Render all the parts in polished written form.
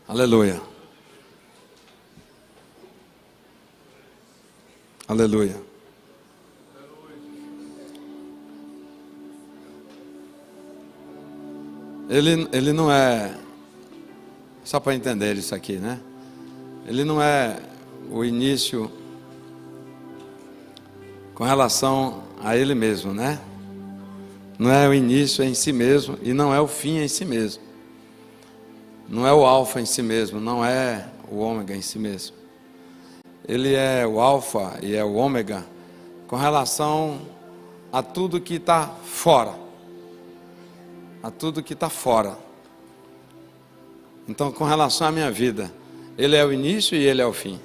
Aleluia. Aleluia. Ele não é, só para entender isso aqui, né? Ele não é o início com relação a ele mesmo, né? Não é o início em si mesmo e não é o fim em si mesmo. Não é o alfa em si mesmo, não é o ômega em si mesmo. Ele é o alfa e é o ômega com relação a tudo que está fora. A tudo que está fora. Então, com relação à minha vida, ele é o início e ele é o fim.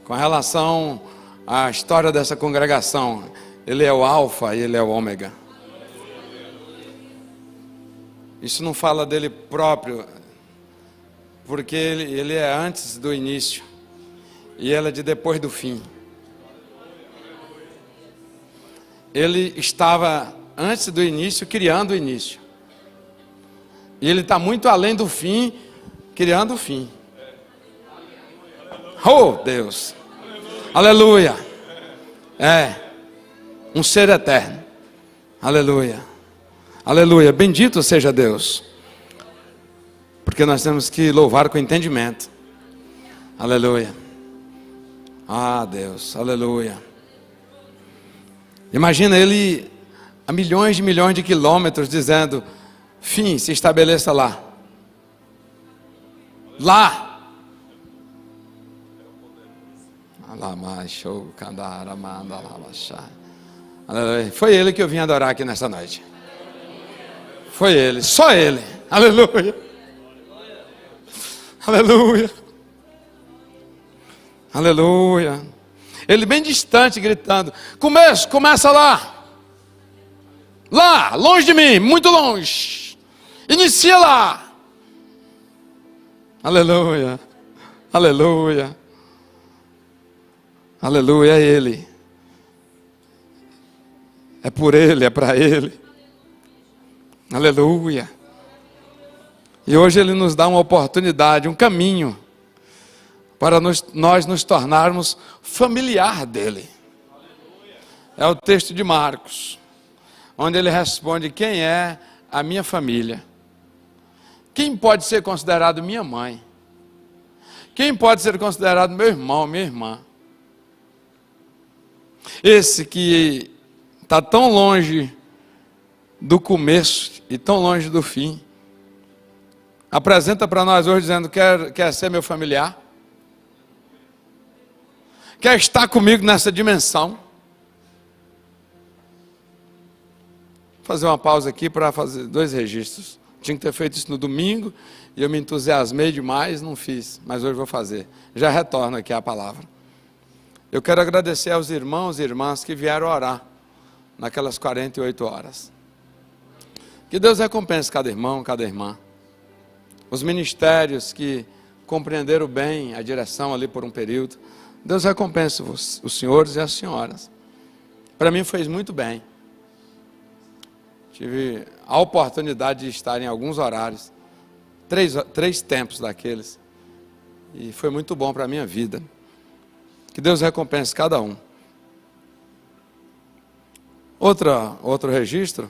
Com relação à história dessa congregação, ele é o alfa e ele é o ômega. Isso não fala dele próprio, porque ele é antes do início e ele é de depois do fim. Ele estava antes do início, criando o início. E ele está muito além do fim, criando o fim. Oh, Deus! Aleluia! É um ser eterno. Aleluia! Aleluia! Bendito seja Deus. Porque nós temos que louvar com entendimento. Aleluia! Ah, Deus! Aleluia! Imagina ele a milhões de quilômetros dizendo: fim, se estabeleça lá. Lá. Foi ele que eu vim adorar aqui nessa noite. Foi ele, só ele. Aleluia. Aleluia. Aleluia. Ele bem distante gritando: começa lá. Lá, longe de mim, muito longe. Inicia lá. Aleluia. Aleluia. Aleluia, é Ele. É por Ele, é para Ele. Aleluia. E hoje Ele nos dá uma oportunidade, um caminho, para nós nos tornarmos familiar dEle. É o texto de Marcos, onde Ele responde: quem é a minha família? Quem pode ser considerado minha mãe? Quem pode ser considerado meu irmão, minha irmã? Esse que está tão longe do começo e tão longe do fim, apresenta para nós hoje dizendo: quer ser meu familiar? Quer estar comigo nessa dimensão? Vou fazer uma pausa aqui para fazer 2 registros. Tinha que ter feito isso no domingo e eu me entusiasmei demais, não fiz, mas hoje vou fazer. Já retorno aqui à palavra. Eu quero agradecer aos irmãos e irmãs que vieram orar naquelas 48 horas. Que Deus recompense cada irmão, cada irmã. Os ministérios que compreenderam bem a direção ali por um período. Deus recompense os senhores e as senhoras. Para mim fez muito bem. Tive a oportunidade de estar em alguns horários. 3 tempos daqueles. E foi muito bom para a minha vida. Que Deus recompense cada um. Outro registro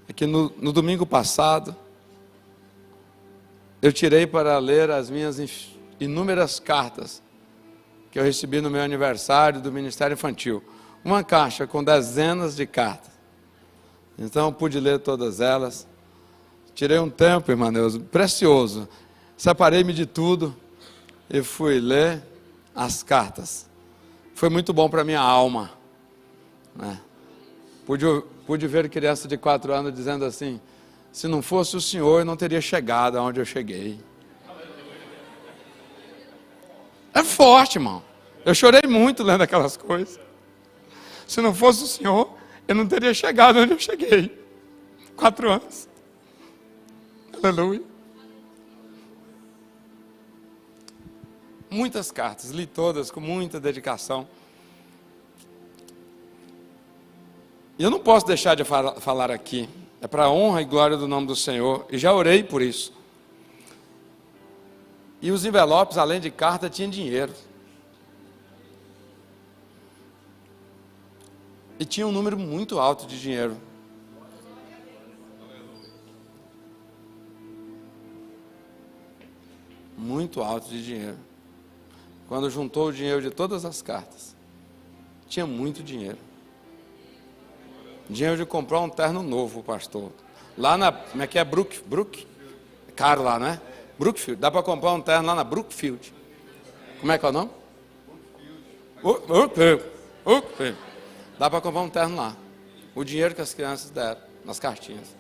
é que no domingo passado eu tirei para ler as minhas inúmeras cartas que eu recebi no meu aniversário do Ministério Infantil. Uma caixa com dezenas de cartas. Então eu pude ler todas elas. Tirei um tempo, irmão Neuza, precioso. Separei-me de tudo e fui ler as cartas. Foi muito bom para a minha alma, né? Pude ver criança de 4 anos dizendo assim: se não fosse o Senhor, eu não teria chegado aonde eu cheguei. É forte, irmão. Eu chorei muito lendo aquelas coisas. Se não fosse o Senhor, eu não teria chegado onde eu cheguei. 4 anos. Aleluia. Muitas cartas, li todas com muita dedicação. E eu não posso deixar de falar aqui. É para a honra e glória do nome do Senhor. E já orei por isso. E os envelopes, além de carta, tinham dinheiro. E tinha um número muito alto de dinheiro. Muito alto de dinheiro. Quando juntou o dinheiro de todas as cartas, tinha muito dinheiro. Dinheiro de comprar um terno novo, pastor. Lá na, como é que é? Brook? Caro lá, né? Brookfield. Dá para comprar um terno lá na Brookfield. Como é que é o nome? Brookfield. Dá para comprar um terno lá. O dinheiro que as crianças deram nas cartinhas.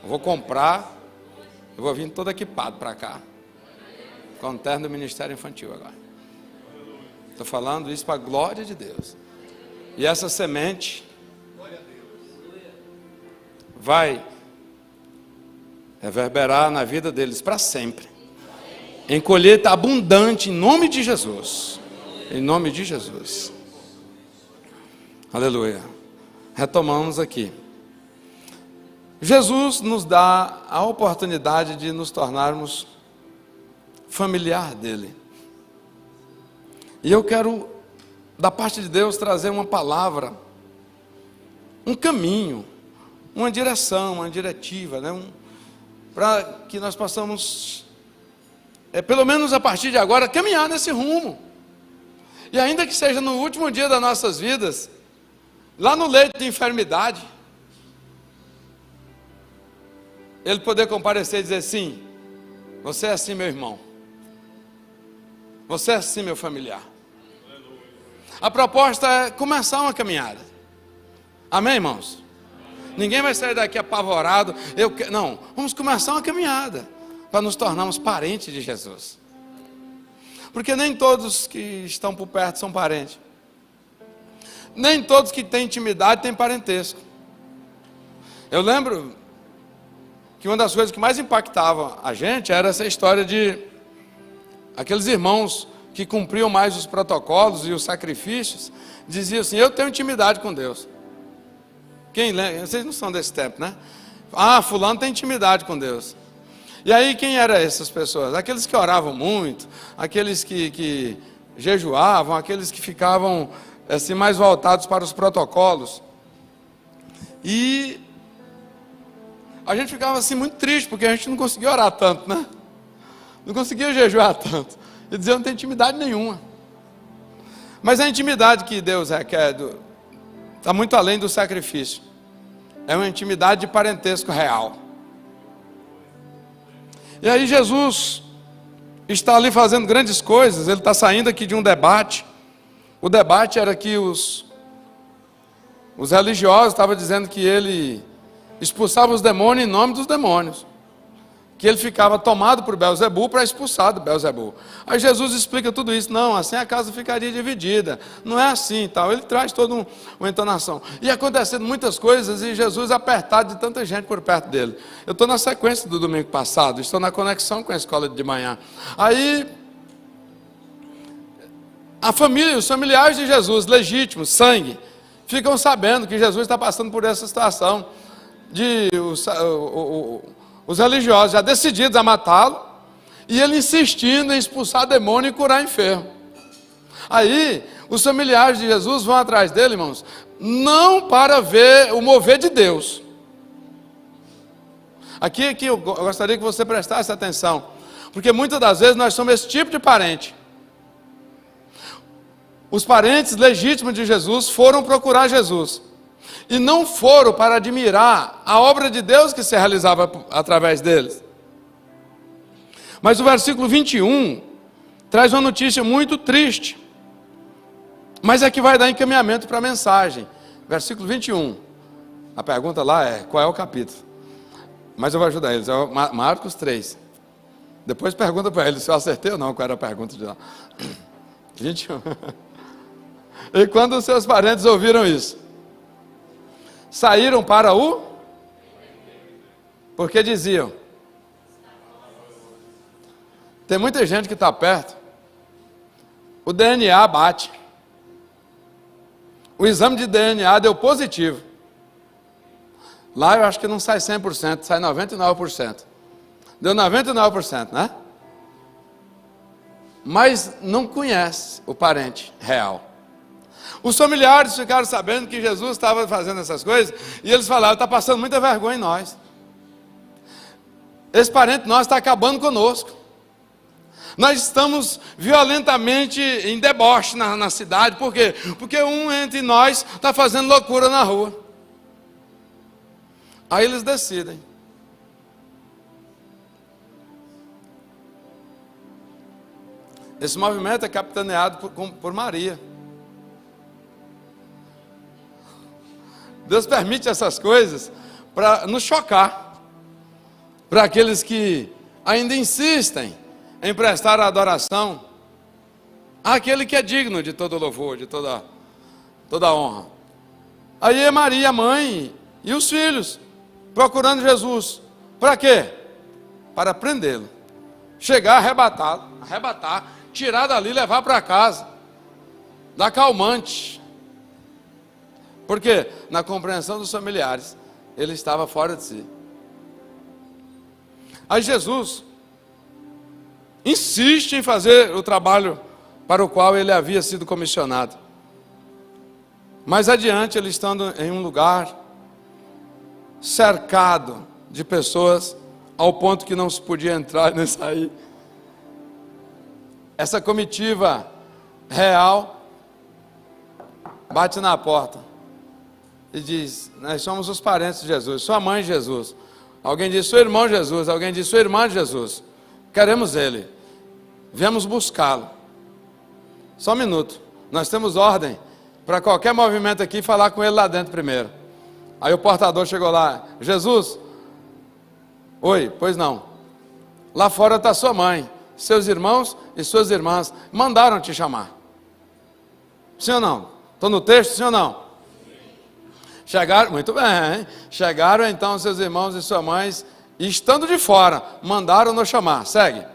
Eu vou comprar, eu vou vir todo equipado para cá. Com um terno do Ministério Infantil agora. Estou falando isso para a glória de Deus. E essa semente vai reverberar na vida deles para sempre. Em colheita abundante, em nome de Jesus. Em nome de Jesus. Aleluia. Retomamos aqui. Jesus nos dá a oportunidade de nos tornarmos familiar dele. E eu quero, da parte de Deus, trazer uma palavra, um caminho, uma direção, uma diretiva, né? Para que nós possamos, pelo menos a partir de agora, caminhar nesse rumo. E ainda que seja no último dia das nossas vidas, lá no leito de enfermidade, ele poder comparecer e dizer assim: você é assim, meu irmão. Você é assim, meu familiar. A proposta é começar uma caminhada. Amém, irmãos? Ninguém vai sair daqui apavorado. Não, vamos começar uma caminhada para nos tornarmos parentes de Jesus. Porque nem todos que estão por perto são parentes. Nem todos que têm intimidade têm parentesco. Eu lembro que uma das coisas que mais impactava a gente era essa história de aqueles irmãos que cumpriam mais os protocolos e os sacrifícios, diziam assim: eu tenho intimidade com Deus. Quem lembra? Vocês não são desse tempo, né? Ah, fulano tem intimidade com Deus. E aí quem eram essas pessoas? Aqueles que oravam muito, aqueles que jejuavam, aqueles que ficavam assim mais voltados para os protocolos. E a gente ficava assim muito triste, porque a gente não conseguia orar tanto, né? Não conseguia jejuar tanto. E dizer, eu não tenho intimidade nenhuma. Mas a intimidade que Deus requer está muito além do sacrifício. É uma intimidade de parentesco real. E aí Jesus está ali fazendo grandes coisas. Ele está saindo aqui de um debate. O debate era que os religiosos estavam dizendo que ele expulsava os demônios em nome dos demônios. Que ele ficava tomado por Belzebu para expulsar do Belzebu. Aí Jesus explica tudo isso. Não, assim a casa ficaria dividida. Não é assim e tal. Ele traz toda uma entonação. E acontecendo muitas coisas e Jesus apertado de tanta gente por perto dele. Eu estou na sequência do domingo passado. Estou na conexão com a escola de manhã. Aí a família, os familiares de Jesus, legítimos, sangue, ficam sabendo que Jesus está passando por essa situação de os religiosos já decididos a matá-lo, e ele insistindo em expulsar demônio e curar enfermo. Aí, os familiares de Jesus vão atrás dele, irmãos, não para ver o mover de Deus. Aqui eu gostaria que você prestasse atenção, porque muitas das vezes nós somos esse tipo de parente. Os parentes legítimos de Jesus foram procurar Jesus. E não foram para admirar a obra de Deus que se realizava através deles. Mas o versículo 21 traz uma notícia muito triste. Mas é que vai dar encaminhamento para a mensagem. Versículo 21. A pergunta lá é, qual é o capítulo? Mas eu vou ajudar eles, é Marcos 3. Depois pergunta para eles se eu acertei ou não qual era a pergunta de lá. 21. E quando os seus parentes ouviram isso, saíram para porque diziam, tem muita gente que está perto, o DNA bate, o exame de DNA deu positivo, lá eu acho que não sai 100%, sai 99%, deu 99%, né? mas não conhece o parente real. Os familiares ficaram sabendo que Jesus estava fazendo essas coisas, e eles falaram: está passando muita vergonha em nós. Esse parente nosso está acabando conosco. Nós estamos violentamente em deboche na cidade. Por quê? Porque um entre nós está fazendo loucura na rua. Aí eles decidem: esse movimento é capitaneado por Maria. Deus permite essas coisas para nos chocar, para aqueles que ainda insistem em prestar adoração àquele que é digno de todo louvor, de toda honra. Aí é Maria, a mãe, e os filhos procurando Jesus. Para quê? Para prendê-lo, chegar, arrebatar, tirar dali e levar para casa, dar calmante. Porque na compreensão dos familiares, ele estava fora de si. Aí Jesus insiste em fazer o trabalho para o qual ele havia sido comissionado. Mais adiante, ele estando em um lugar cercado de pessoas, ao ponto que não se podia entrar nem sair. Essa comitiva real bate na porta e diz: nós somos os parentes de Jesus, sua mãe Jesus. Alguém diz: seu irmão Jesus. Alguém diz: sua irmã Jesus. Queremos ele, viemos buscá-lo. Só um minuto, nós temos ordem para qualquer movimento aqui falar com ele lá dentro primeiro. Aí o portador chegou lá: Jesus, oi, pois não, lá fora está sua mãe, seus irmãos e suas irmãs mandaram te chamar. Sim ou não? Estou no texto, sim ou não? Chegaram, muito bem, hein? Chegaram então seus irmãos e suas mães, e estando de fora, mandaram nos chamar. Segue.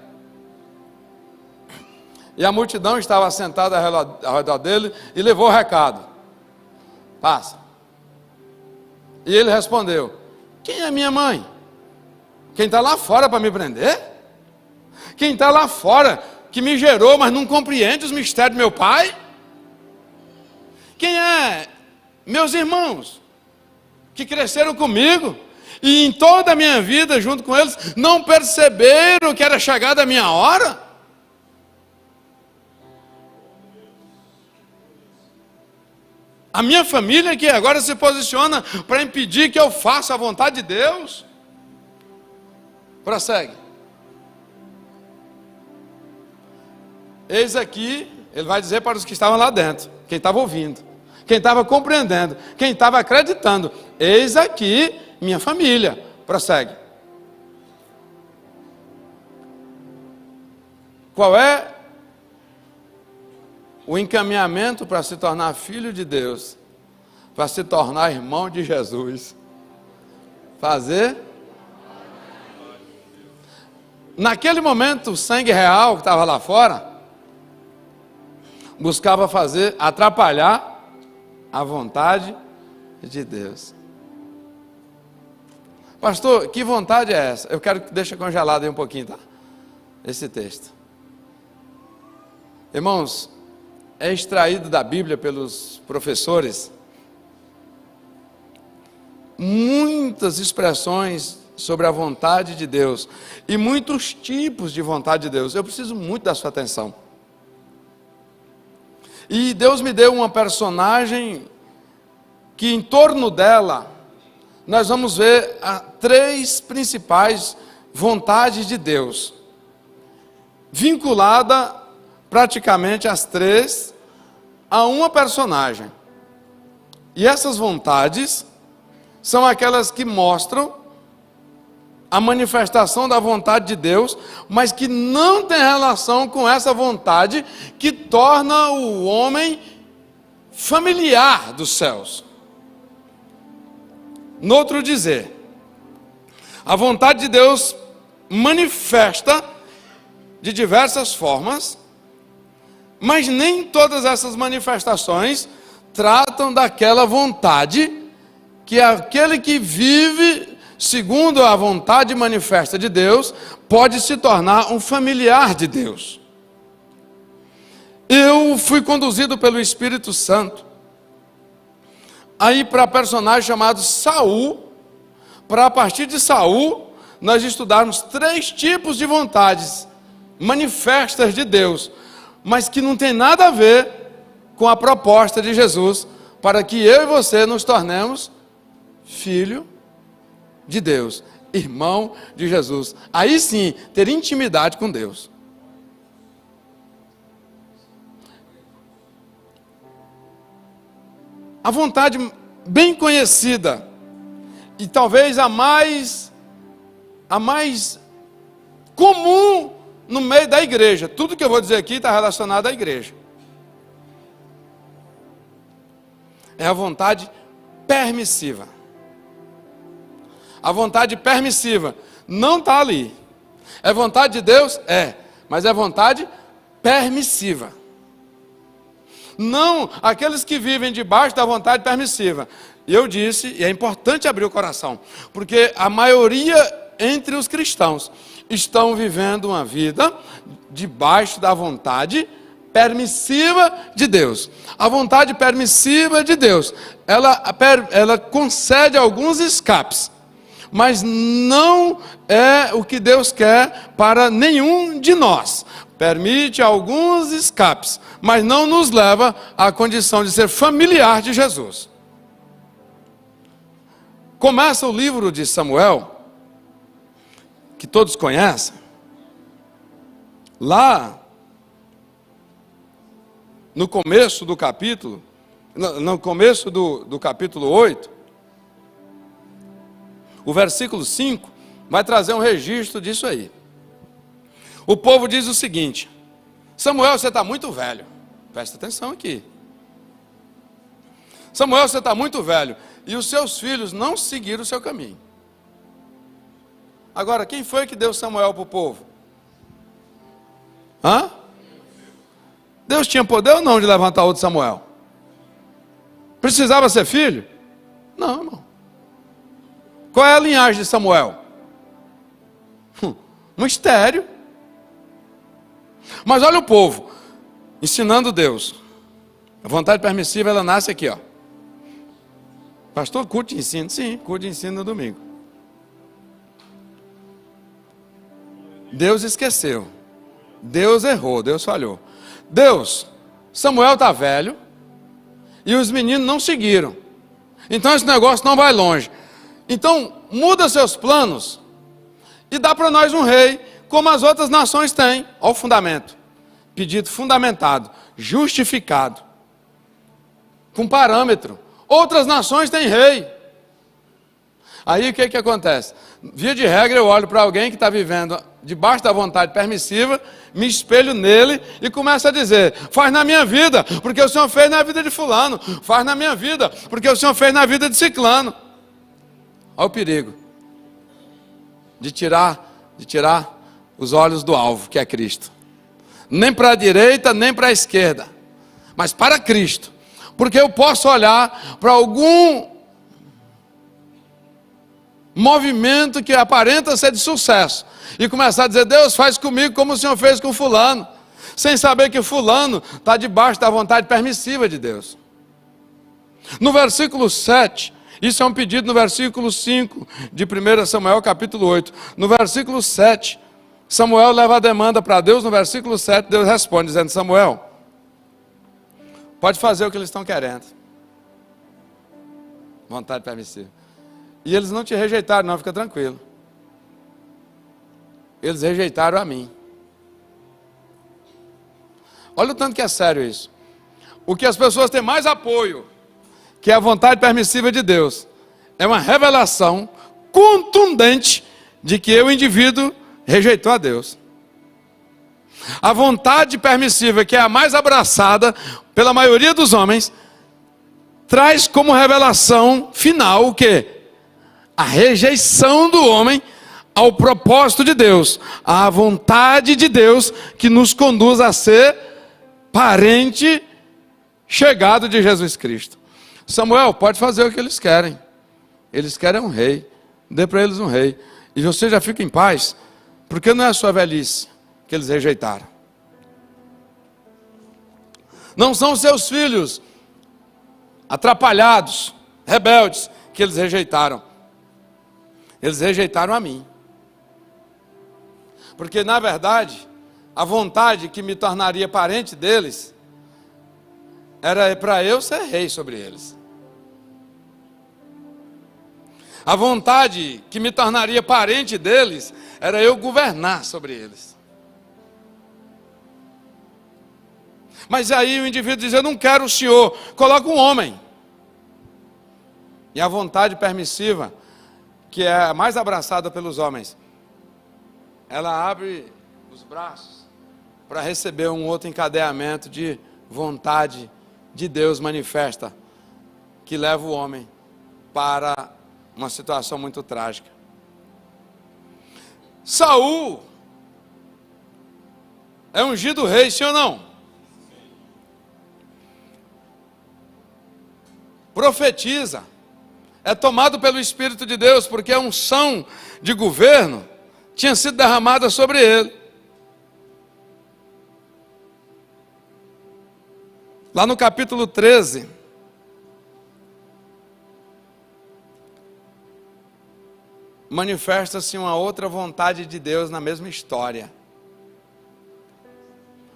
E a multidão estava sentada ao redor dele e levou o recado. Passa. E ele respondeu: quem é minha mãe? Quem está lá fora para me prender? Quem está lá fora que me gerou, mas não compreende os mistérios do meu pai? Quem é meus irmãos que cresceram comigo e em toda a minha vida junto com eles não perceberam que era chegada a minha hora? A minha família que agora se posiciona para impedir que eu faça a vontade de Deus? Prossegue. Eis aqui, ele vai dizer para os que estavam lá dentro, quem estava ouvindo, quem estava compreendendo, quem estava acreditando: eis aqui minha família. Prossegue. Qual é o encaminhamento para se tornar filho de Deus, para se tornar irmão de Jesus? Fazer. Naquele momento, o sangue real que estava lá fora buscava fazer, atrapalhar a vontade de Deus. Pastor, que vontade é essa? Eu quero que deixe congelado aí um pouquinho, tá? Esse texto. Irmãos, é extraído da Bíblia pelos professores muitas expressões sobre a vontade de Deus e muitos tipos de vontade de Deus. Eu preciso muito da sua atenção. E Deus me deu uma personagem que em torno dela nós vamos ver três principais vontades de Deus, vinculada praticamente as três a uma personagem. E essas vontades são aquelas que mostram a manifestação da vontade de Deus, mas que não tem relação com essa vontade que torna o homem familiar dos céus. No outro dizer, a vontade de Deus manifesta de diversas formas, mas nem todas essas manifestações tratam daquela vontade que aquele que vive segundo a vontade manifesta de Deus pode se tornar um familiar de Deus. eu fui conduzido pelo Espírito Santo aí para personagem chamado Saul, para a partir de Saul nós estudarmos 3 tipos de vontades manifestas de Deus, mas que não tem nada a ver com a proposta de Jesus, para que eu e você nos tornemos filho de Deus, irmão de Jesus. Aí sim, ter intimidade com Deus. A vontade bem conhecida, e talvez a mais comum no meio da igreja. Tudo que eu vou dizer aqui está relacionado à igreja. É a vontade permissiva. A vontade permissiva não está ali. É vontade de Deus? É. Mas é vontade permissiva. Não aqueles que vivem debaixo da vontade permissiva. E eu disse, e é importante abrir o coração, porque a maioria entre os cristãos estão vivendo uma vida debaixo da vontade permissiva de Deus. A vontade permissiva de Deus, ela concede alguns escapes, mas não é o que Deus quer para nenhum de nós. Permite alguns escapes, mas não nos leva à condição de ser familiar de Jesus. Começa o livro de Samuel, que todos conhecem, lá no começo do capítulo, no começo do capítulo 8, o versículo 5, vai trazer um registro disso aí. O povo diz o seguinte: Samuel, você está muito velho. Presta atenção aqui. Samuel, você está muito velho, e os seus filhos não seguiram o seu caminho. Agora, quem foi que deu Samuel para o povo? Hã? Deus tinha poder ou não de levantar outro Samuel? Precisava ser filho? Não, irmão. Qual é a linhagem de Samuel? Mistério. Mas olha o povo ensinando Deus. A vontade permissiva, ela nasce aqui, ó. Pastor, culto de ensino? Sim, culto de ensino no domingo. Deus esqueceu. Deus errou, Deus falhou. Samuel está velho e os meninos não seguiram. Então esse negócio não vai longe. Então muda seus planos e dá para nós um rei, como as outras nações têm. Olha o fundamento. Pedido fundamentado, justificado, com parâmetro. Outras nações têm rei. Aí o que acontece? Via de regra eu olho para alguém que está vivendo debaixo da vontade permissiva, me espelho nele e começo a dizer: faz na minha vida, porque o Senhor fez na vida de fulano. Faz na minha vida, porque o Senhor fez na vida de ciclano. Olha o perigo de tirar os olhos do alvo, que é Cristo. Nem para a direita, nem para a esquerda, mas para Cristo. Porque eu posso olhar para algum movimento que aparenta ser de sucesso e começar a dizer: Deus, faz comigo como o Senhor fez com fulano, sem saber que fulano está debaixo da vontade permissiva de Deus. No versículo 7, isso é um pedido no versículo 5 de 1 Samuel capítulo 8. No versículo 7, Samuel leva a demanda para Deus. No versículo 7, Deus responde dizendo: Samuel, pode fazer o que eles estão querendo. Vontade permissiva. E eles não te rejeitaram, não, fica tranquilo. Eles rejeitaram a mim. Olha o tanto que é sério isso. O que as pessoas têm mais apoio, que é a vontade permissiva de Deus, é uma revelação contundente de que o indivíduo rejeitou a Deus. A vontade permissiva, que é a mais abraçada pela maioria dos homens, traz como revelação final o quê? A rejeição do homem ao propósito de Deus, à vontade de Deus que nos conduz a ser parente chegado de Jesus Cristo. Samuel, pode fazer o que eles querem. Eles querem um rei. Dê para eles um rei. E você já fica em paz, porque não é a sua velhice que eles rejeitaram. Não são seus filhos atrapalhados, rebeldes, que eles rejeitaram. Eles rejeitaram a mim. Porque, na verdade, a vontade que me tornaria parente deles era para eu ser rei sobre eles. A vontade que me tornaria parente deles era eu governar sobre eles. Mas aí o indivíduo diz: eu não quero o senhor, coloca um homem. E a vontade permissiva, que é a mais abraçada pelos homens, ela abre os braços para receber um outro encadeamento de vontade de Deus manifesta, que leva o homem para uma situação muito trágica. Saul é ungido rei, sim ou não? Profetiza, é tomado pelo Espírito de Deus, porque a unção de governo tinha sido derramada sobre ele. Lá no capítulo 13, manifesta-se uma outra vontade de Deus na mesma história.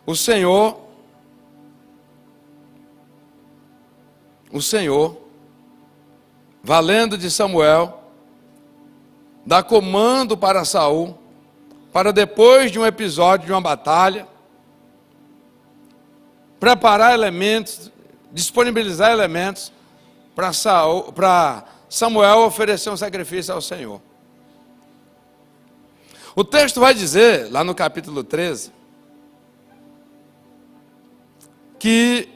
O Senhor, valendo de Samuel, dá comando para Saul, para depois de um episódio, de uma batalha, preparar elementos, disponibilizar elementos para Samuel oferecer um sacrifício ao Senhor. O texto vai dizer, lá no capítulo 13, que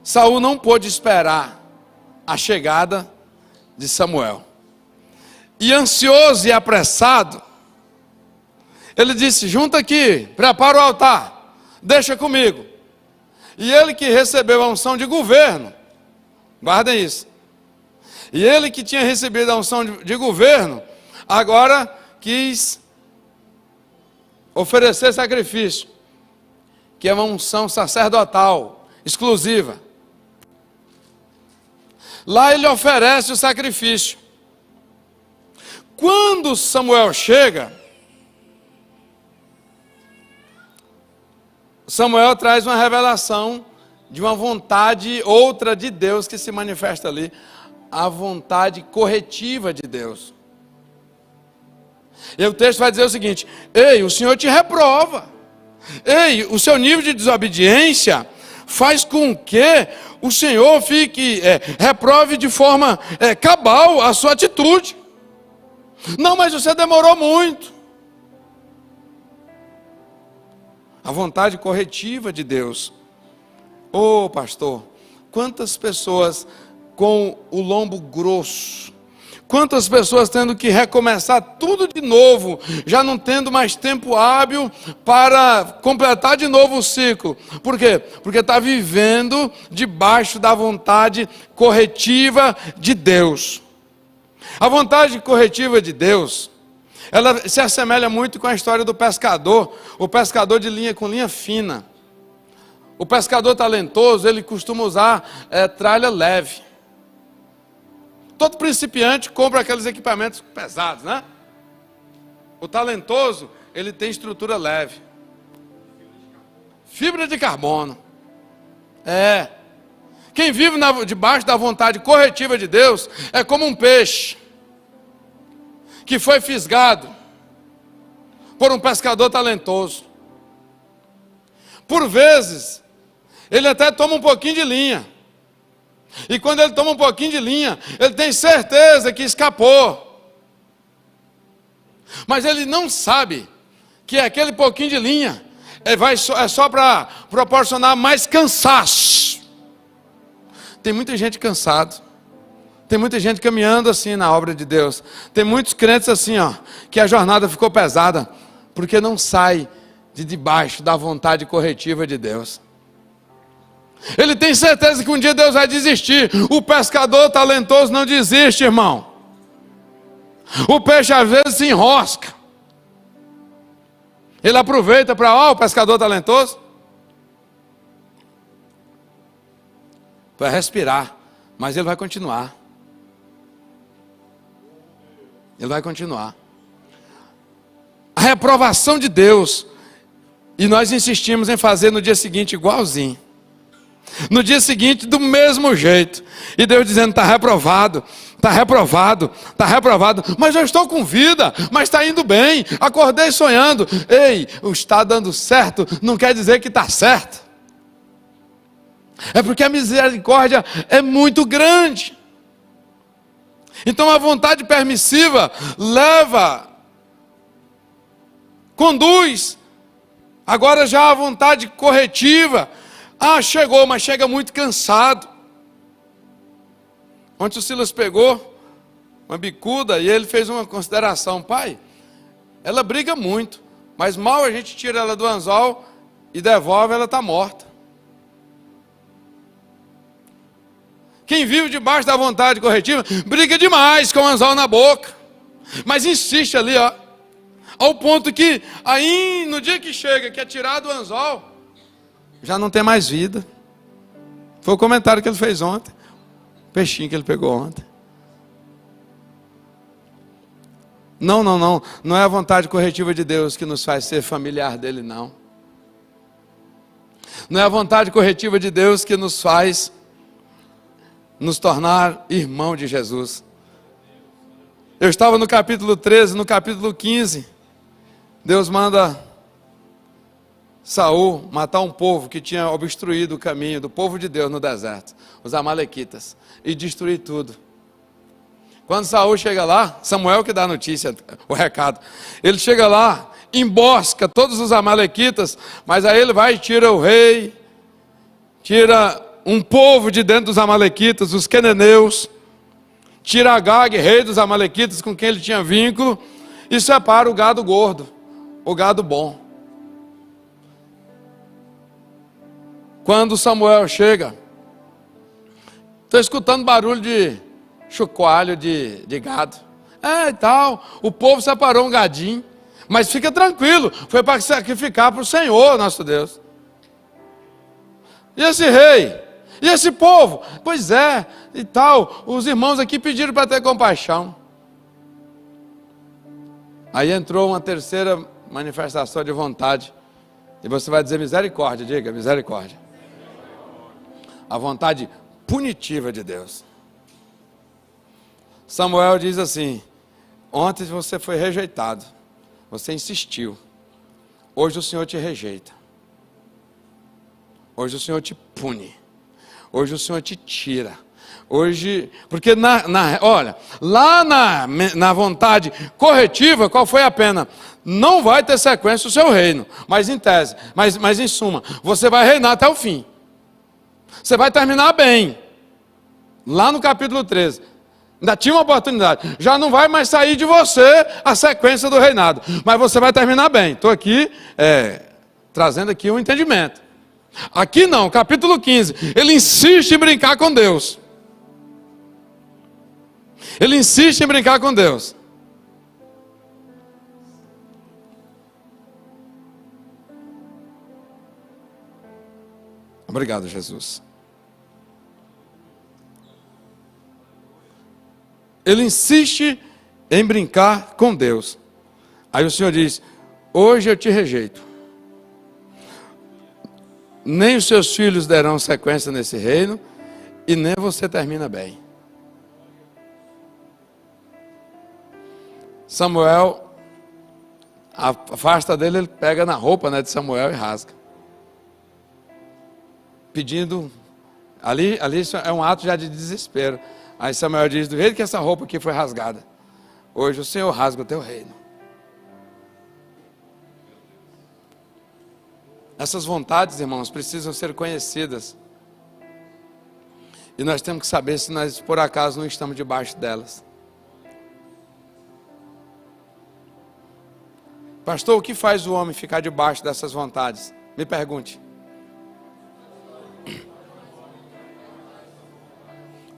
Saul não pôde esperar a chegada de Samuel. E ansioso e apressado, ele disse: junta aqui, prepara o altar, deixa comigo. E ele que recebeu a unção de governo, guardem isso, e ele que tinha recebido a unção de governo, agora quis oferecer sacrifício, que é uma unção sacerdotal, exclusiva. Lá ele oferece o sacrifício. Quando Samuel chega, Samuel traz uma revelação de uma vontade outra de Deus que se manifesta ali, a vontade corretiva de Deus. E o texto vai dizer o seguinte: ei, o Senhor te reprova. Ei, o seu nível de desobediência faz com que o Senhor reprove de forma cabal a sua atitude. Não, mas você demorou muito. A vontade corretiva de Deus. Ô pastor, quantas pessoas com o lombo grosso, quantas pessoas tendo que recomeçar tudo de novo, já não tendo mais tempo hábil para completar de novo o ciclo. Por quê? Porque está vivendo debaixo da vontade corretiva de Deus. A vontade corretiva de Deus, ela se assemelha muito com a história do pescador, o pescador de linha com linha fina. O pescador talentoso, ele costuma usar tralha leve. Todo principiante compra aqueles equipamentos pesados, né? O talentoso, ele tem estrutura leve. Fibra de carbono. Quem vive debaixo da vontade corretiva de Deus é como um peixe que foi fisgado por um pescador talentoso. Por vezes, ele até toma um pouquinho de linha. E quando ele toma um pouquinho de linha, ele tem certeza que escapou. Mas ele não sabe que aquele pouquinho de linha é só para proporcionar mais cansaço. Tem muita gente cansada. Tem muita gente caminhando assim na obra de Deus. Tem muitos crentes assim, que a jornada ficou pesada, porque não sai de debaixo da vontade corretiva de Deus. Ele tem certeza que um dia Deus vai desistir. O pescador talentoso não desiste, irmão. O peixe às vezes se enrosca. Ele aproveita para, o pescador talentoso, para respirar, mas ele vai continuar. Ele vai continuar. A reprovação de Deus, e nós insistimos em fazer no dia seguinte igualzinho. No dia seguinte, do mesmo jeito. E Deus dizendo, está reprovado, está reprovado, está reprovado. Mas eu estou com vida, mas está indo bem. Acordei sonhando. Ei, está dando certo, não quer dizer que está certo. É porque a misericórdia é muito grande. Então a vontade permissiva conduz. Agora já a vontade corretiva, chegou, mas chega muito cansado. Ontem o Silas pegou uma bicuda e ele fez uma consideração. Pai, ela briga muito, mas mal a gente tira ela do anzol e devolve, ela está morta. Quem vive debaixo da vontade corretiva, briga demais com o anzol na boca. Mas insiste ali, ao ponto que, aí no dia que chega, que é tirado o anzol, já não tem mais vida. Foi o comentário que ele fez ontem. O peixinho que ele pegou ontem. Não é a vontade corretiva de Deus que nos faz ser familiar dele, não. Não é a vontade corretiva de Deus que nos faz nos tornar irmão de Jesus. Eu estava no capítulo 13, no capítulo 15, Deus manda Saul matar um povo que tinha obstruído o caminho do povo de Deus no deserto, os amalequitas, e destruir tudo. Quando Saul chega lá, Samuel que dá a notícia, o recado, ele chega lá, embosca todos os amalequitas, mas aí ele vai e tira o rei, tira um povo de dentro dos amalequitas, os queneneus, tira Agag, rei dos amalequitas, com quem ele tinha vínculo, e separa o gado gordo, o gado bom. Quando Samuel chega, estou escutando barulho de chocalho de gado. E tal, o povo separou um gadinho, mas fica tranquilo, foi para sacrificar para o Senhor, nosso Deus. E esse rei? E esse povo? Pois é, e tal, os irmãos aqui pediram para ter compaixão. Aí entrou uma terceira manifestação de vontade, e você vai dizer misericórdia, diga misericórdia. A vontade punitiva de Deus. Samuel diz assim, ontem você foi rejeitado, você insistiu, hoje o Senhor te rejeita, hoje o Senhor te pune. Hoje o Senhor te tira. Hoje, porque olha, lá na vontade corretiva, qual foi a pena? Não vai ter sequência o seu reino, mas em tese, mas em suma, você vai reinar até o fim. Você vai terminar bem. Lá no capítulo 13, ainda tinha uma oportunidade. Já não vai mais sair de você a sequência do reinado, mas você vai terminar bem. Estou aqui trazendo aqui um entendimento. Aqui não, capítulo 15, ele insiste em brincar com Deus. Ele insiste em brincar com Deus. Obrigado, Jesus. Ele insiste em brincar com Deus. Aí o Senhor diz, hoje eu te rejeito. Nem os seus filhos derão sequência nesse reino, e nem você termina bem. Samuel, afasta dele, ele pega na roupa de Samuel e rasga. Pedindo, ali é um ato já de desespero. Aí Samuel diz, do jeito que essa roupa aqui foi rasgada, hoje o Senhor rasga o teu reino. Essas vontades, irmãos, precisam ser conhecidas. E nós temos que saber se nós, por acaso, não estamos debaixo delas. Pastor, o que faz o homem ficar debaixo dessas vontades? Me pergunte.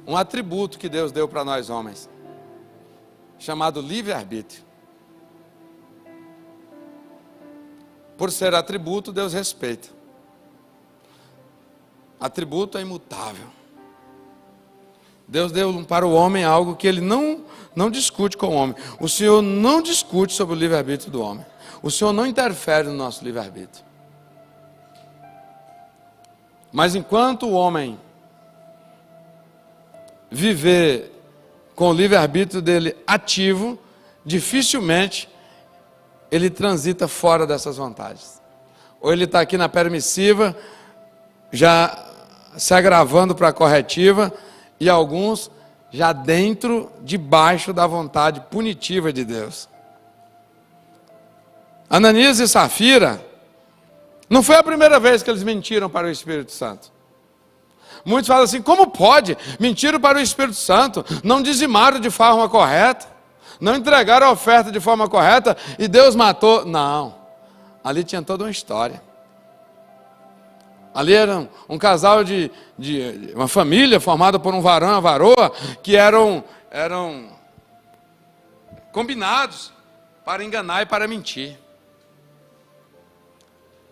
Um atributo que Deus deu para nós homens, chamado livre-arbítrio. por ser atributo, Deus respeita. Atributo é imutável. Deus deu para o homem algo que ele não discute com o homem. O Senhor não discute sobre o livre-arbítrio do homem. O Senhor não interfere no nosso livre-arbítrio. Mas enquanto o homem viver com o livre-arbítrio dele ativo, dificilmente ele transita fora dessas vontades. Ou ele está aqui na permissiva, já se agravando para a corretiva, e alguns já dentro, debaixo da vontade punitiva de Deus. Ananias e Safira, não foi a primeira vez que eles mentiram para o Espírito Santo. Muitos falam assim, como pode? Mentiram para o Espírito Santo, não dizimaram de forma correta, não entregaram a oferta de forma correta, e Deus matou. Não, ali tinha toda uma história. Ali era um casal de uma família formada por um varão e uma varoa, que eram combinados para enganar e para mentir.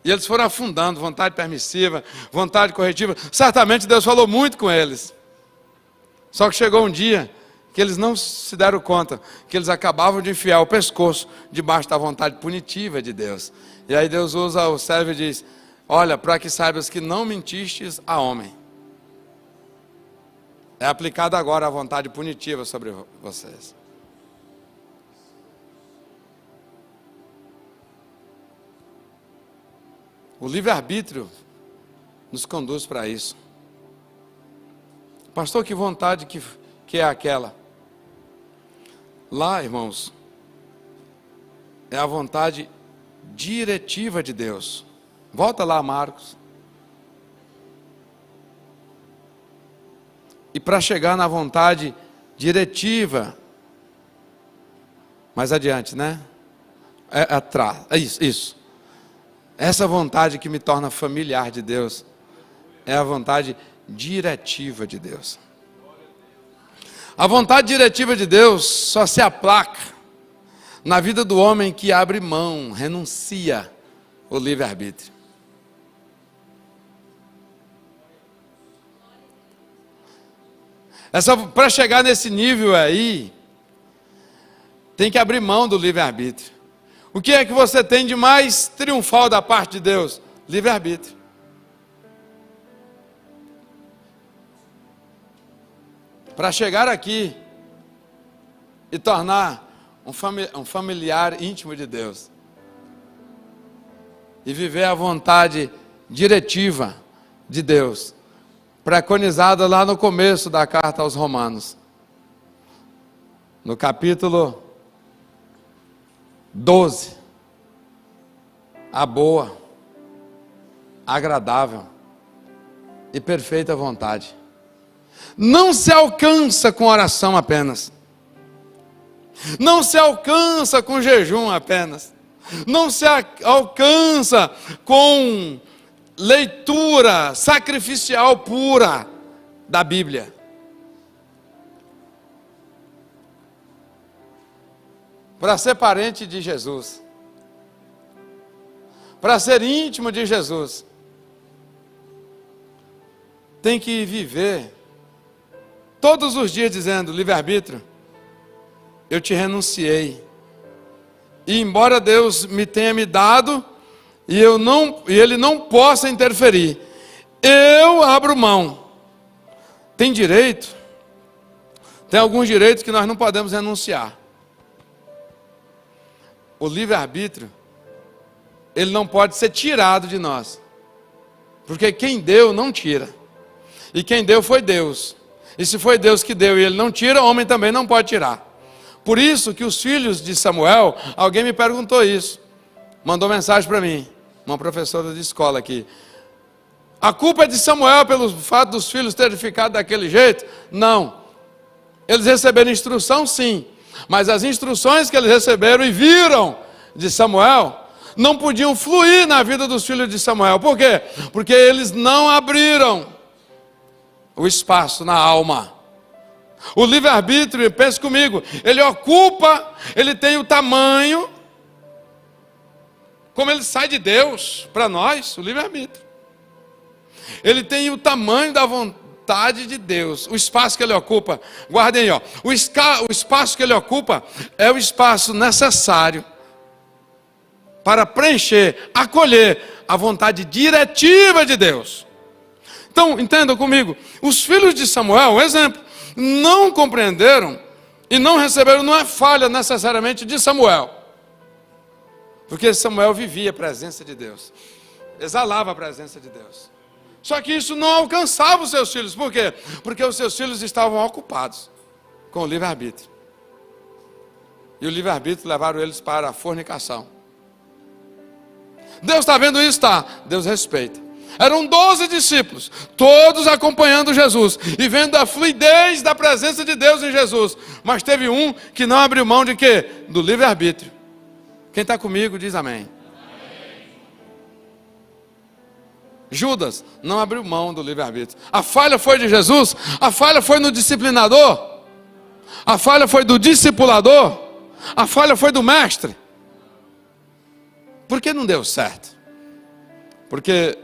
E eles foram afundando, vontade permissiva, vontade corretiva. Certamente Deus falou muito com eles. Só que chegou um dia que eles não se deram conta que eles acabavam de enfiar o pescoço debaixo da vontade punitiva de Deus. E aí Deus usa o servo e diz, olha, para que saibas que não mentistes a homem. É aplicada agora a vontade punitiva sobre vocês. O livre-arbítrio nos conduz para isso. Pastor, que vontade que é aquela? Lá, irmãos, é a vontade diretiva de Deus. Volta lá, Marcos. E para chegar na vontade diretiva, mais adiante, né? Atrás, isso. Essa vontade que me torna familiar de Deus é a vontade diretiva de Deus. A vontade diretiva de Deus só se aplaca na vida do homem que abre mão, renuncia o livre-arbítrio. Para chegar nesse nível aí, tem que abrir mão do livre-arbítrio. O que é que você tem de mais triunfal da parte de Deus? Livre-arbítrio. Para chegar aqui e tornar um familiar íntimo de Deus e viver a vontade diretiva de Deus, preconizada lá no começo da carta aos Romanos, no capítulo 12, a boa, agradável e perfeita vontade. Não se alcança com oração apenas. Não se alcança com jejum apenas. Não se alcança com leitura sacrificial pura da Bíblia. Para ser parente de Jesus, para ser íntimo de Jesus, tem que viver todos os dias dizendo, livre-arbítrio, eu te renunciei. E embora Deus me tenha me dado, e Ele não possa interferir, eu abro mão. Tem direito, tem alguns direitos que nós não podemos renunciar. O livre-arbítrio, ele não pode ser tirado de nós. Porque quem deu, não tira. E quem deu foi Deus. E se foi Deus que deu e ele não tira, o homem também não pode tirar. Por isso que os filhos de Samuel, alguém me perguntou isso. Mandou mensagem para mim, uma professora de escola aqui. A culpa é de Samuel pelo fato dos filhos terem ficado daquele jeito? Não. Eles receberam instrução, sim. Mas as instruções que eles receberam e viram de Samuel não podiam fluir na vida dos filhos de Samuel. Por quê? Porque eles não abriram o espaço na alma. O livre-arbítrio, pense comigo, ele ocupa, ele tem o tamanho como ele sai de Deus para nós, o livre-arbítrio. Ele tem o tamanho da vontade de Deus, o espaço que ele ocupa. Guardem aí, ó. O espaço que ele ocupa é o espaço necessário para preencher, acolher a vontade diretiva de Deus. Então, entendam comigo, os filhos de Samuel, um exemplo, não compreenderam e não receberam, não é falha necessariamente de Samuel, porque Samuel vivia a presença de Deus, exalava a presença de Deus. Só que isso não alcançava os seus filhos. Por quê? Porque os seus filhos estavam ocupados com o livre-arbítrio. E o livre-arbítrio levaram eles para a fornicação. Deus está vendo isso? Está. Deus respeita. Eram 12 discípulos, todos acompanhando Jesus e vendo a fluidez da presença de Deus em Jesus. Mas teve um que não abriu mão de quê? Do livre-arbítrio. Quem está comigo diz amém. Judas não abriu mão do livre-arbítrio. A falha foi de Jesus? A falha foi no disciplinador? A falha foi do discipulador? A falha foi do mestre? Por que não deu certo? Porque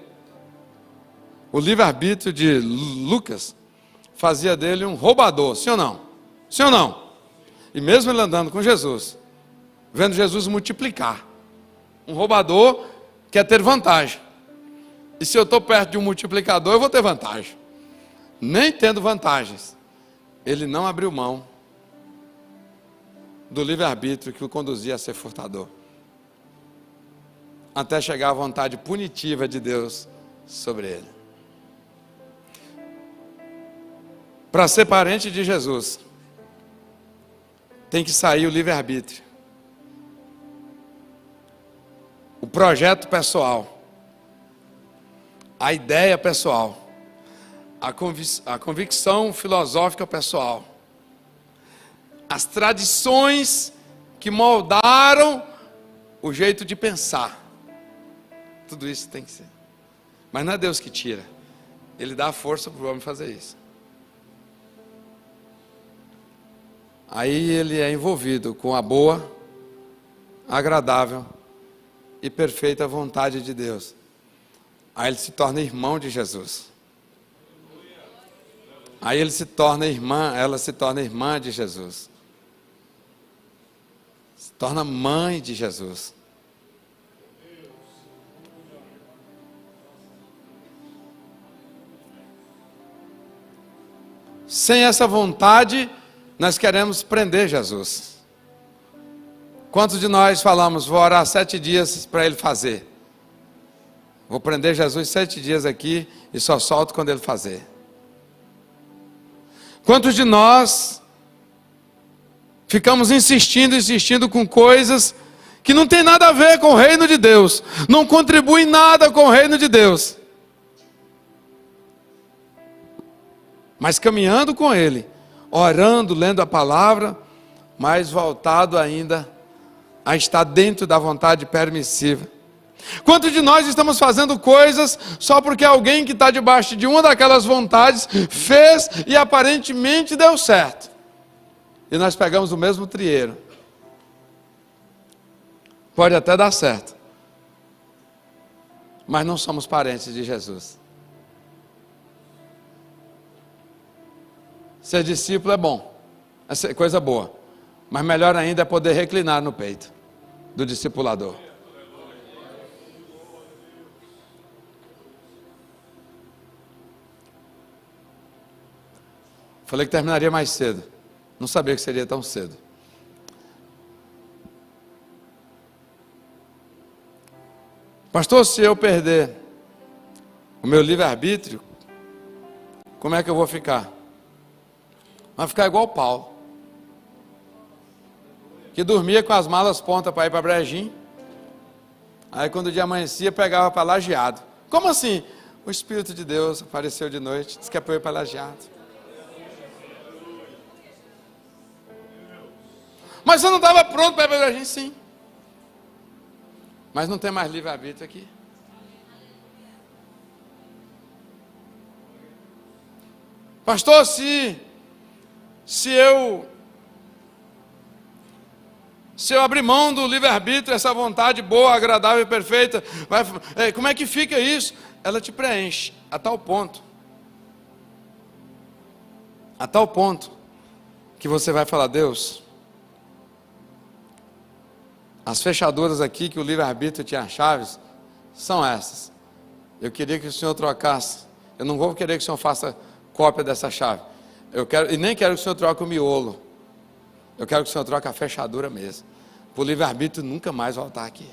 o livre-arbítrio de Lucas fazia dele um roubador, sim ou não? Sim ou não? E mesmo ele andando com Jesus, vendo Jesus multiplicar, um roubador quer ter vantagem. E se eu estou perto de um multiplicador, eu vou ter vantagem. Nem tendo vantagens, ele não abriu mão do livre-arbítrio que o conduzia a ser furtador, até chegar à vontade punitiva de Deus sobre ele. Para ser parente de Jesus, tem que sair o livre-arbítrio, o projeto pessoal, a ideia pessoal, a convicção filosófica pessoal, as tradições que moldaram o jeito de pensar. Tudo isso tem que ser. Mas não é Deus que tira. Ele dá a força para o homem fazer isso. Aí ele é envolvido com a boa, agradável e perfeita vontade de Deus. Aí ele se torna irmão de Jesus. Aí ele se torna irmã, ela se torna irmã de Jesus. Se torna mãe de Jesus. Sem essa vontade, nós queremos prender Jesus. Quantos de nós falamos, vou orar 7 dias para ele fazer? Vou prender Jesus 7 dias aqui e só solto quando ele fazer. Quantos de nós ficamos insistindo com coisas que não tem nada a ver com o reino de Deus, não contribuem nada com o reino de Deus, mas caminhando com Ele, orando, lendo a palavra, mas voltado ainda a estar dentro da vontade permissiva. Quantos de nós estamos fazendo coisas só porque alguém que está debaixo de uma daquelas vontades fez e aparentemente deu certo? E nós pegamos o mesmo trieiro. Pode até dar certo, mas não somos parentes de Jesus. Ser discípulo é bom, é coisa boa, mas melhor ainda é poder reclinar no peito do discipulador. Falei que terminaria mais cedo. Não sabia que seria tão cedo. Pastor, se eu perder o meu livre-arbítrio, como é que eu vou ficar? Vai ficar igual Paulo, que dormia com as malas prontas para ir para Brejinho. Aí quando o dia amanhecia, pegava para Lajeado. Como assim? O Espírito de Deus apareceu de noite, disse que é para eu ir para Lajeado. Mas você não estava pronto para ir para Brejinho? Sim. Mas não tem mais livre-arbítrio aqui. Pastor, se eu Se eu abrir mão do livre-arbítrio, essa vontade boa, agradável e perfeita, como é que fica isso? Ela te preenche a tal ponto que você vai falar: Deus, as fechaduras aqui que o livre-arbítrio tinha chaves, são essas. Eu queria que o Senhor trocasse. Eu não vou querer que o Senhor faça cópia dessa chave. E nem quero que o Senhor troque o miolo. Eu quero que o Senhor troque a fechadura mesmo. Para o livre-arbítrio nunca mais voltar aqui.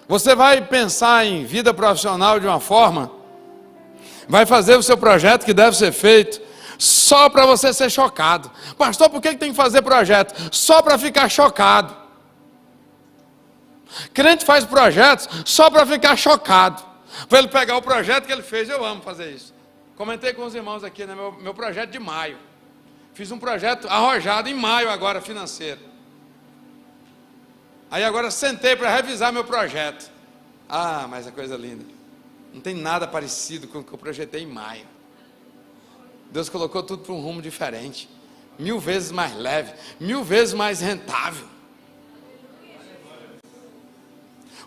Você vai pensar em vida profissional de uma forma, vai fazer o seu projeto que deve ser feito, só para você ser chocado. Pastor, por que tem que fazer projeto? Só para ficar chocado. Crente faz projetos só para ficar chocado. Para ele pegar o projeto que ele fez. Eu amo fazer isso. Comentei com os irmãos aqui, né, meu projeto de maio. Fiz um projeto arrojado em maio agora, financeiro. Aí agora sentei para revisar meu projeto. Ah, mas é coisa linda. Não tem nada parecido com o que eu projetei em maio. Deus colocou tudo para um rumo diferente. 1000 vezes mais leve, 1000 vezes mais rentável.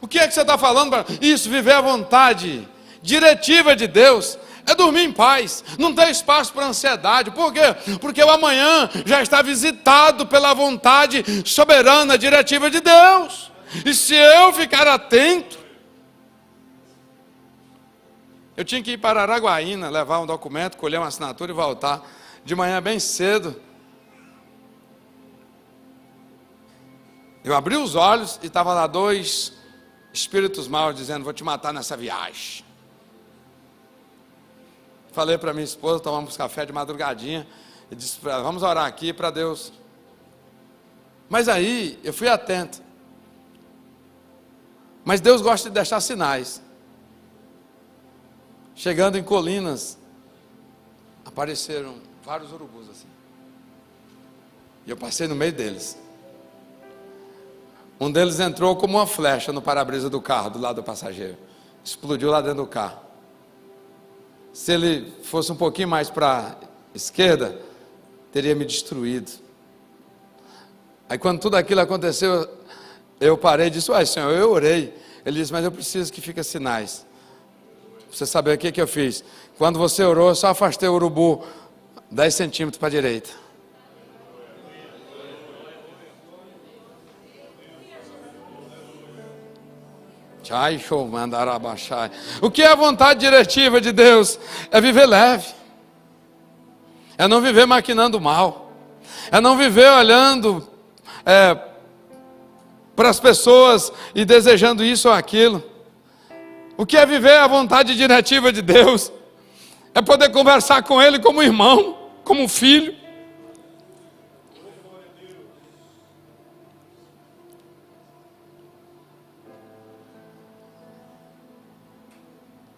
O que é que você está falando? Isso, viver a vontade diretiva de Deus, é dormir em paz, não tem espaço para ansiedade. Por quê? Porque o amanhã já está visitado pela vontade soberana, diretiva de Deus. E se eu ficar atento, eu tinha que ir para Araguaína, levar um documento, colher uma assinatura e voltar. De manhã bem cedo, eu abri os olhos e estava lá 2 espíritos maus dizendo: vou te matar nessa viagem. Falei para minha esposa, tomamos café de madrugadinha, e disse para ela: vamos orar aqui para Deus. Mas aí eu fui atento. Mas Deus gosta de deixar sinais. Chegando em Colinas, apareceram vários urubus assim. E eu passei no meio deles. Um deles entrou como uma flecha no para-brisa do carro, do lado do passageiro. Explodiu lá dentro do carro. Se ele fosse um pouquinho mais para a esquerda, teria me destruído. Aí quando tudo aquilo aconteceu, eu parei e disse: uai, Senhor, eu orei. Ele disse: mas eu preciso que fique sinais. Você sabe o que eu fiz? Quando você orou, eu só afastei o urubu 10 centímetros para a direita. O que é a vontade diretiva de Deus? É viver leve, é não viver maquinando mal, é não viver olhando para as pessoas e desejando isso ou aquilo. O que é viver a vontade diretiva de Deus? É poder conversar com Ele como irmão, como filho.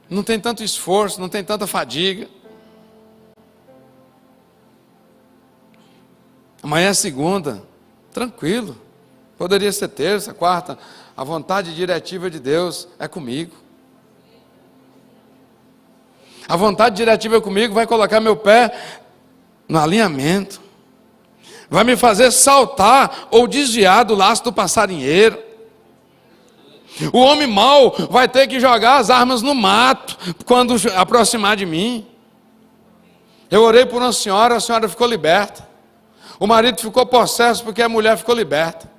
Não tem tanto esforço, não tem tanta fadiga. Amanhã é segunda, tranquilo. Poderia ser terça, quarta. A vontade diretiva de Deus é comigo. A vontade diretiva comigo vai colocar meu pé no alinhamento. Vai me fazer saltar ou desviar do laço do passarinheiro. O homem mau vai ter que jogar as armas no mato quando aproximar de mim. Eu orei por uma senhora, a senhora ficou liberta. O marido ficou possesso porque a mulher ficou liberta.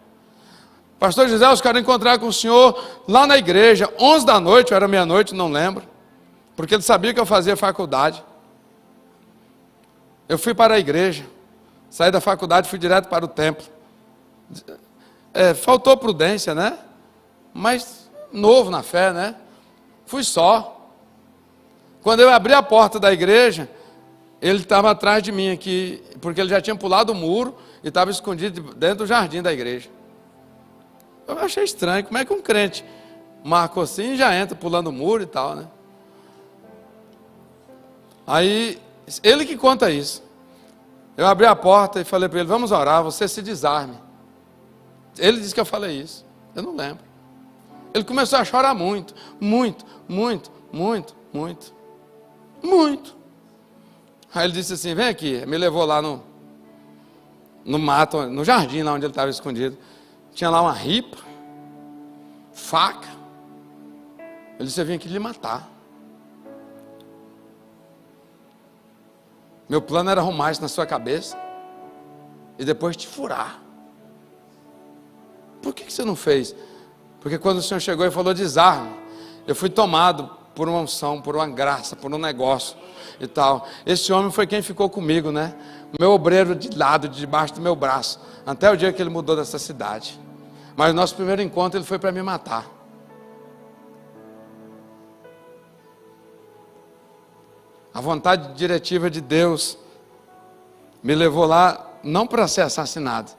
Pastor José, eu quero encontrar com o senhor lá na igreja, 11 da noite, ou era meia-noite, não lembro. Porque ele sabia que eu fazia faculdade. Eu fui para a igreja, saí da faculdade, fui direto para o templo. Faltou prudência, né? Mas novo na fé, né? Fui só. Quando eu abri a porta da igreja, ele estava atrás de mim aqui, porque ele já tinha pulado o muro e estava escondido dentro do jardim da igreja. Eu achei estranho, como é que um crente marcou assim e já entra pulando o muro e tal, né? Aí, ele que conta isso. Eu abri a porta e falei para ele: vamos orar, você se desarme. Ele disse que eu falei isso, eu não lembro. Ele começou a chorar muito, muito, muito, muito, muito, muito. Aí ele disse assim: vem aqui, me levou lá no mato, no jardim lá onde ele estava escondido. Tinha lá uma ripa, faca. Ele disse: eu vim aqui lhe matar. Meu plano era arrumar isso na sua cabeça e depois te furar. Por que você não fez? Porque quando o Senhor chegou e falou: desarme, eu fui tomado por uma unção, por uma graça, por um negócio e tal. Esse homem foi quem ficou comigo, né? O meu obreiro de lado, debaixo do meu braço, até o dia que ele mudou dessa cidade. Mas o nosso primeiro encontro ele foi para me matar. A vontade diretiva de Deus me levou lá, não para ser assassinado,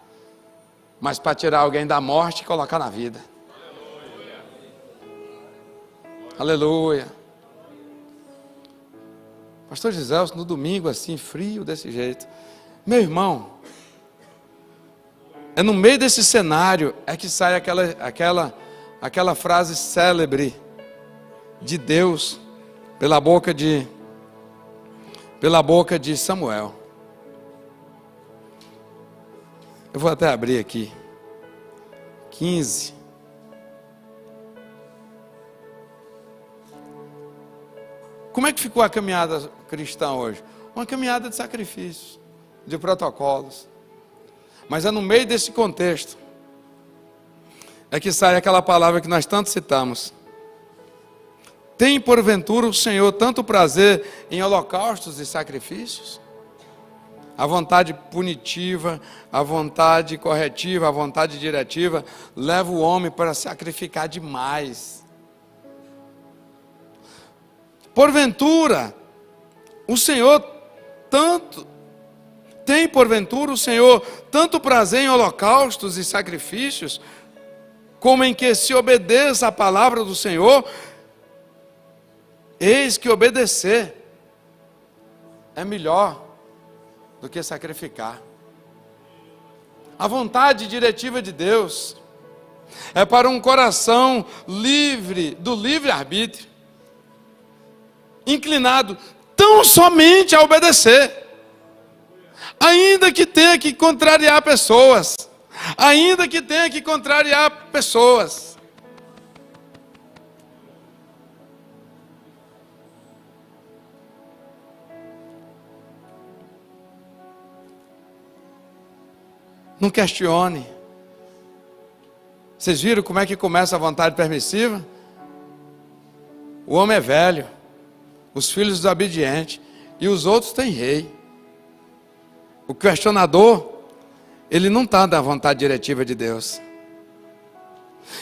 mas para tirar alguém da morte e colocar na vida. Aleluia. Pastor Gisele, no domingo assim, frio desse jeito. Meu irmão, é no meio desse cenário é que sai aquela frase célebre de Deus pela boca de Samuel. Eu vou até abrir aqui. 15. Como é que ficou a caminhada cristã hoje? Uma caminhada de sacrifícios, de protocolos. Mas é no meio desse contexto é que sai aquela palavra que nós tanto citamos. Tem porventura o Senhor tanto prazer em holocaustos e sacrifícios? A vontade punitiva, a vontade corretiva, a vontade diretiva leva o homem para sacrificar demais. Porventura, o Senhor tem porventura o Senhor tanto prazer em holocaustos e sacrifícios, como em que se obedeça a palavra do Senhor? Eis que obedecer é melhor do que sacrificar. A vontade diretiva de Deus é para um coração livre do livre-arbítrio, inclinado tão somente a obedecer, ainda que tenha que contrariar pessoas, Não questione. Vocês viram como é que começa a vontade permissiva? O homem é velho, os filhos desobedientes, e os outros têm rei. O questionador, ele não está na vontade diretiva de Deus.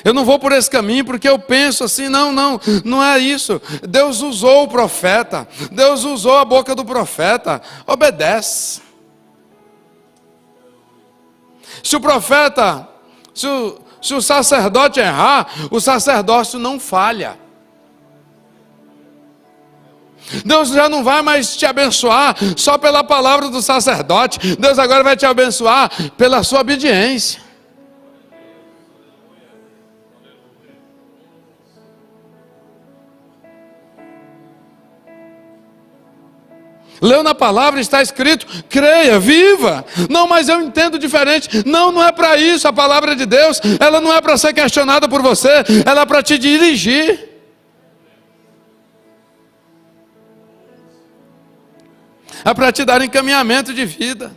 Eu não vou por esse caminho porque eu penso assim, não é isso. Deus usou o profeta, Deus usou a boca do profeta, obedece. Se o profeta, se o sacerdote errar, o sacerdócio não falha. Deus já não vai mais te abençoar só pela palavra do sacerdote. Deus agora vai te abençoar pela sua obediência. Leu na palavra, está escrito, creia, viva. Não, mas eu entendo diferente. Não é para isso. A palavra de Deus, ela não é para ser questionada por você, ela é para te dirigir. É para te dar encaminhamento de vida.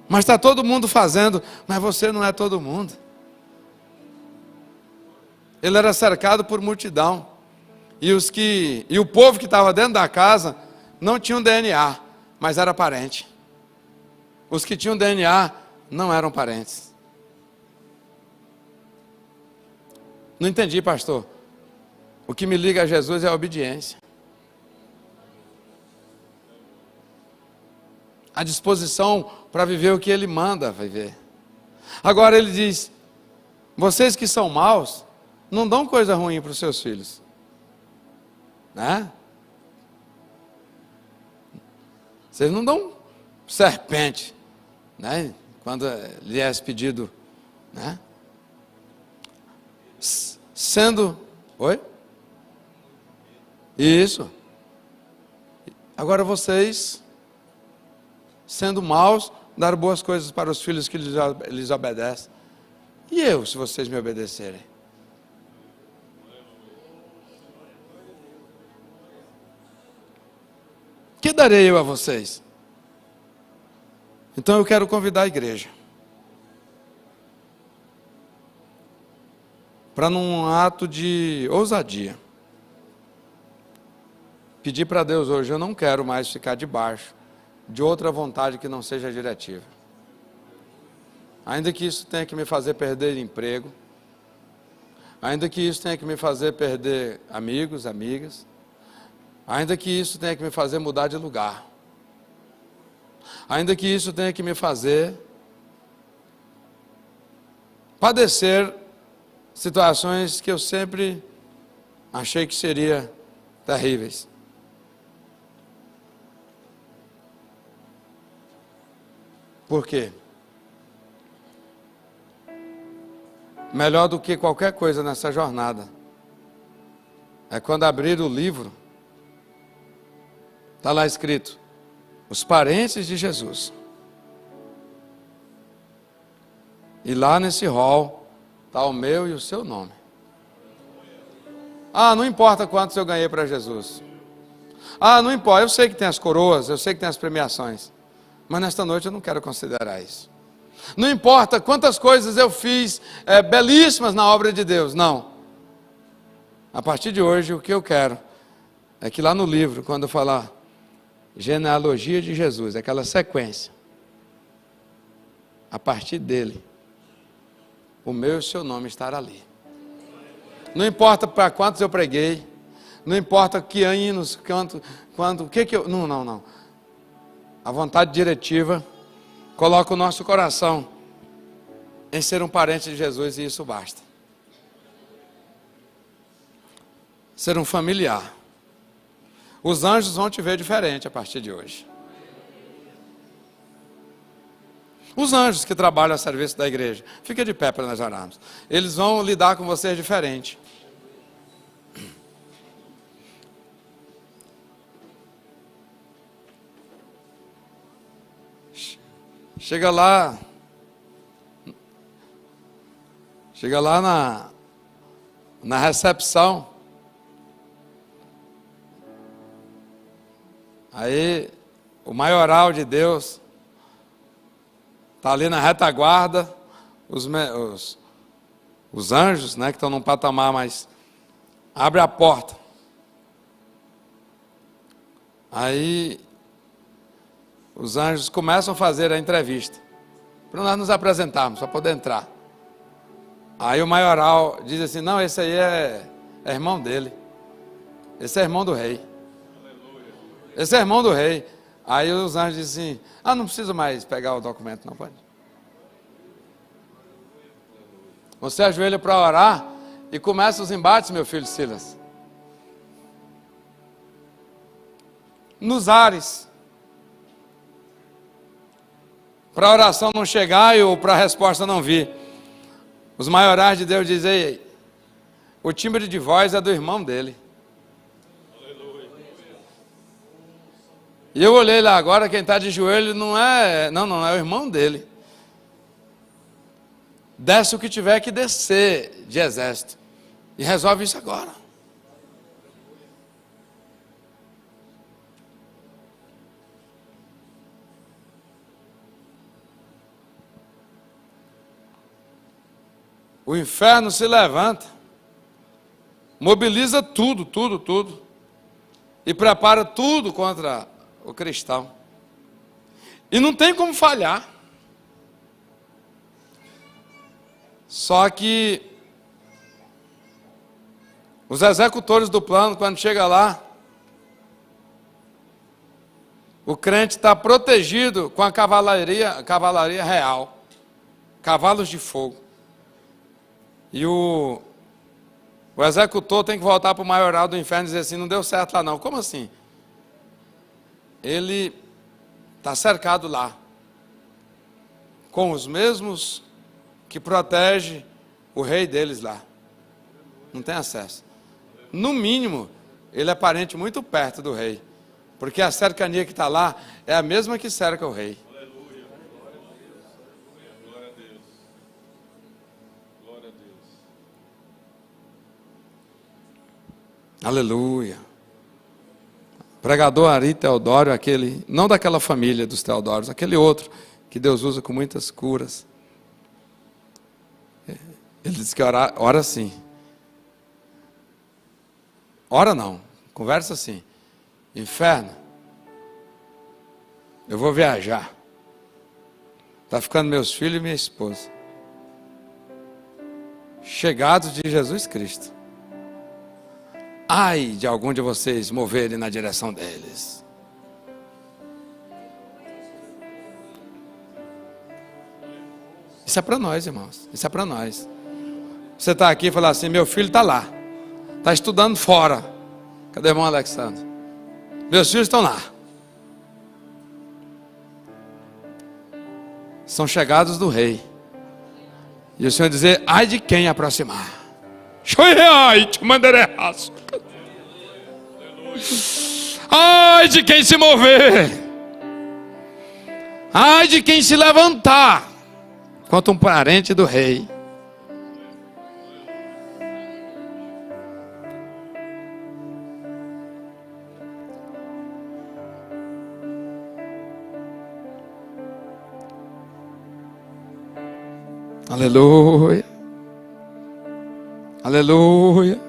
Mas está todo mundo fazendo, mas você não é todo mundo. Ele era cercado por multidão. E o povo que estava dentro da casa não tinham DNA, mas era parente. Os que tinham DNA não eram parentes. Não entendi, pastor. O que me liga a Jesus é a obediência. A disposição para viver o que Ele manda viver. Agora Ele diz, vocês que são maus, não dão coisa ruim para os seus filhos. Né? Vocês não dão serpente, né? Quando lhe é pedido, né? Sendo... Oi? Isso. Agora vocês, sendo maus, dar boas coisas para os filhos que lhes obedecem. E eu, se vocês me obedecerem? Que darei eu a vocês? Então eu quero convidar a igreja para, num ato de ousadia, pedir para Deus hoje: eu não quero mais ficar debaixo de outra vontade que não seja diretiva. Ainda que isso tenha que me fazer perder emprego, ainda que isso tenha que me fazer perder amigos, amigas, ainda que isso tenha que me fazer mudar de lugar, ainda que isso tenha que me fazer padecer situações que eu sempre achei que seriam terríveis. Por quê? Melhor do que qualquer coisa nessa jornada é quando abrir o livro, está lá escrito: os parentes de Jesus. E lá nesse rol está o meu e o seu nome. Ah, não importa quantos eu ganhei para Jesus. Ah, não importa, eu sei que tem as coroas, eu sei que tem as premiações, mas nesta noite eu não quero considerar isso. Não importa quantas coisas eu fiz belíssimas na obra de Deus, não. A partir de hoje, o que eu quero é que lá no livro, quando eu falar genealogia de Jesus, aquela sequência, a partir dele, o meu e o seu nome estará ali. Não importa para quantos eu preguei, não importa que anos, o que eu... Não. A vontade diretiva coloca o nosso coração em ser um parente de Jesus, e isso basta. Ser um familiar. Os anjos vão te ver diferente a partir de hoje. Os anjos que trabalham a serviço da igreja, fica de pé para nós orarmos. Eles vão lidar com você diferente. Chega lá na recepção, aí o maioral de Deus está ali na retaguarda, os anjos, né, que estão num patamar mais, abre a porta, aí os anjos começam a fazer a entrevista, para nós nos apresentarmos, para poder entrar. Aí o maioral diz assim: não, esse aí é irmão dele, esse é irmão do rei, esse é irmão do rei. Aí os anjos dizem assim: ah, não preciso mais pegar o documento, não pode. Você ajoelha para orar e começa os embates, meu filho Silas. Nos ares. Para a oração não chegar ou para a resposta não vir. Os maiorais de Deus dizem: ei, o timbre de voz é do irmão dele. E eu olhei lá agora, quem está de joelho não é o irmão dele. Desce o que tiver que descer de exército. E resolve isso agora. O inferno se levanta, mobiliza tudo, e prepara tudo contra o cristão. E não tem como falhar. Só que os executores do plano, quando chega lá, o crente está protegido com a cavalaria real, cavalos de fogo. E o executor tem que voltar para o maioral do inferno e dizer assim: não deu certo lá não. Como assim? Ele está cercado lá, com os mesmos que protege o rei deles lá. Não tem acesso. No mínimo, ele é parente muito perto do rei. Porque a cercania que está lá é a mesma que cerca o rei. Glória a Deus. Glória a Deus. Aleluia. Pregador Ari Teodoro, aquele, não daquela família dos Teodórios, aquele outro que Deus usa com muitas curas. Ele diz que ora assim. Ora não, conversa assim. Inferno, eu vou viajar. Está ficando meus filhos e minha esposa. Chegados de Jesus Cristo. Ai de algum de vocês moverem na direção deles. Isso é para nós, irmãos. Isso é para nós. Você está aqui e fala assim, meu filho está lá. Está estudando fora. Cadê o irmão Alexandre? Meus filhos estão lá. São chegados do rei. E o Senhor dizer, ai de quem aproximar. Ai de quem se mover. Ai de quem se levantar contra um parente do rei. Aleluia. Aleluia.